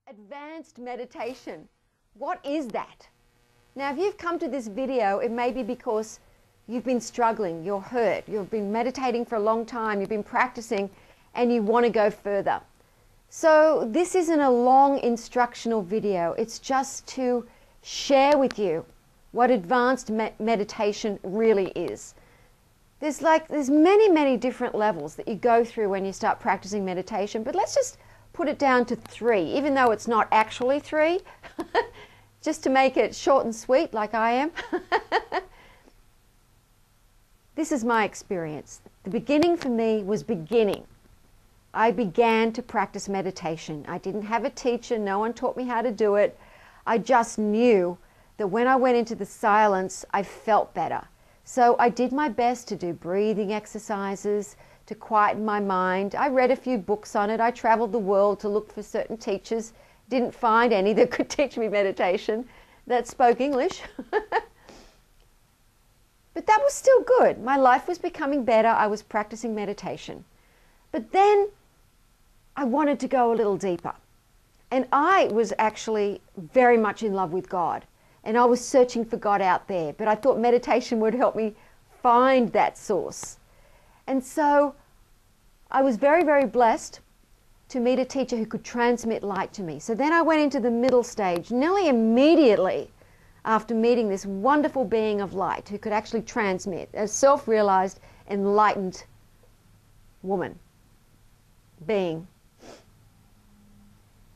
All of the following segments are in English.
Advanced meditation. What is that? Now, if you've come to this video, it may be because you've been struggling, you're hurt, you've been meditating for a long time, you've been practicing, and you want to go further. So this isn't a long instructional video. It's just to share with you what advanced meditation really is. There's many different levels that you go through when you start practicing meditation, but let's just put it down to 3, even though it's not actually 3, just to make it short and sweet like I am. This is my experience. The beginning for me was beginning. I began to practice meditation. I didn't have a teacher. No one taught me how to do it. I just knew that when I went into the silence, I felt better. So I did my best to do breathing exercises, to quieten my mind. I read a few books on it. I traveled the world to look for certain teachers. Didn't find any that could teach me meditation that spoke English. But that was still good. My life was becoming better. I was practicing meditation. But then I wanted to go a little deeper. And I was actually very much in love with God. And I was searching for God out there. But I thought meditation would help me find that source. And so I was very blessed to meet a teacher who could transmit light to me. So then I went into the middle stage nearly immediately after meeting this wonderful being of light who could actually transmit, a self-realized, enlightened woman, being.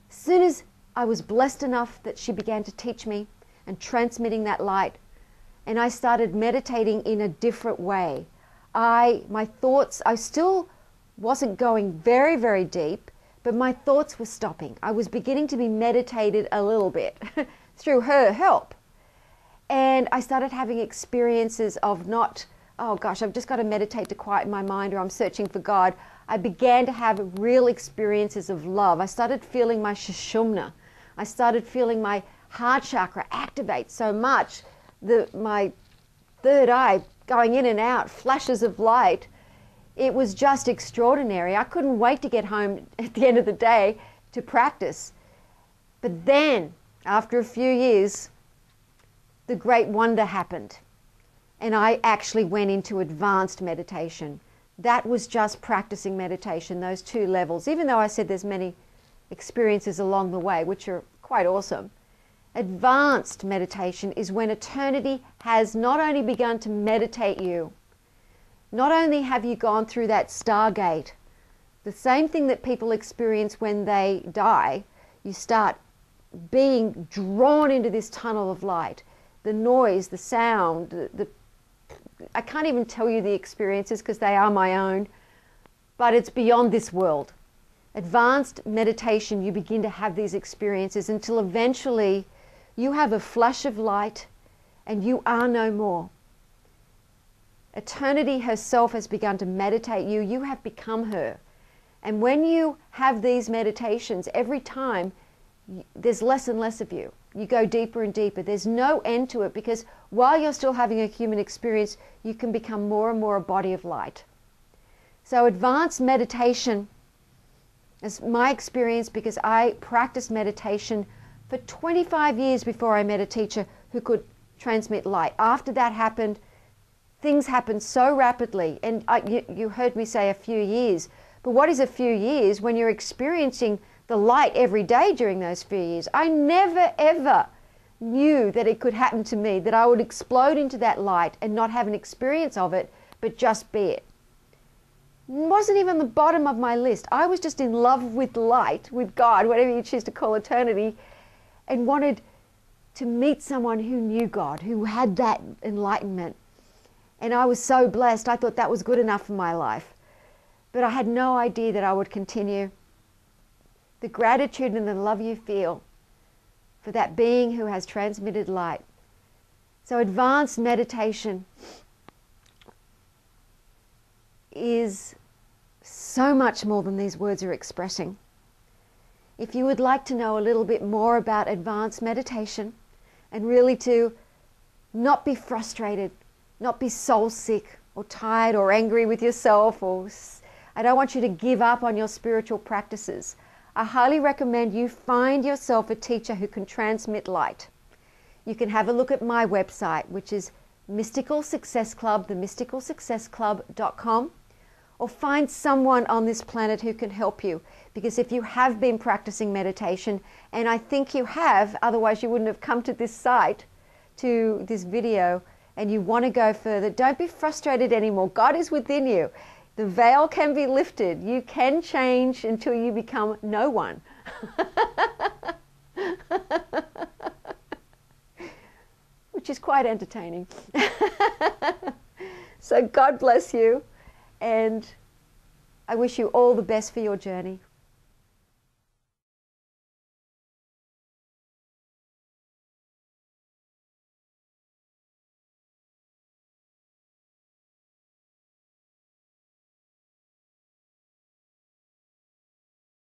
As soon as I was blessed enough that she began to teach me and transmitting that light, and I started meditating in a different way. My thoughts, I still wasn't going very deep, but my thoughts were stopping. I was beginning to be meditated a little bit through her help. And I started having experiences of not, oh gosh, I've just got to meditate to quieten my mind, or I'm searching for God. I began to have real experiences of love. I started feeling my Sushumna. I started feeling my heart chakra activate so much, my third eye going in and out, flashes of light. It was just extraordinary. I couldn't wait to get home at the end of the day to practice. But then, after a few years, the great wonder happened. And I actually went into advanced meditation. That was just practicing meditation, those 2 levels, even though I said there's many experiences along the way, which are quite awesome. Advanced meditation is when eternity has not only begun to meditate you, not only have you gone through that stargate, the same thing that people experience when they die, you start being drawn into this tunnel of light. The noise, the sound, I can't even tell you the experiences because they are my own, but it's beyond this world. Advanced meditation, you begin to have these experiences until eventually you have a flash of light and you are no more. Eternity herself has begun to meditate you. You have become her. And when you have these meditations, every time there's less and less of you. You go deeper and deeper. There's no end to it, because while you're still having a human experience, you can become more and more a body of light. So advanced meditation is my experience, because I practiced meditation for 25 years before I met a teacher who could transmit light. After that happened, things happened so rapidly. And you heard me say a few years. But what is a few years when you're experiencing the light every day during those few years? I never ever knew that it could happen to me, that I would explode into that light and not have an experience of it, but just be it. It wasn't even the bottom of my list. I was just in love with light, with God, whatever you choose to call eternity, and wanted to meet someone who knew God, who had that enlightenment. And I was so blessed. I thought that was good enough for my life. But I had no idea that I would continue. The gratitude and the love you feel for that being who has transmitted light. So advanced meditation is so much more than these words are expressing. If you would like to know a little bit more about advanced meditation, and really to not be frustrated, not be soul sick or tired or angry with yourself, or I don't want you to give up on your spiritual practices. I highly recommend you find yourself a teacher who can transmit light. You can have a look at my website, which is Mystical Success Club, themysticalsuccessclub.com, or find someone on this planet who can help you. Because if you have been practicing meditation, and I think you have, otherwise you wouldn't have come to this site, to this video, and you want to go further, don't be frustrated anymore. God is within you. The veil can be lifted. You can change until you become no one. Which is quite entertaining. So God bless you, and I wish you all the best for your journey.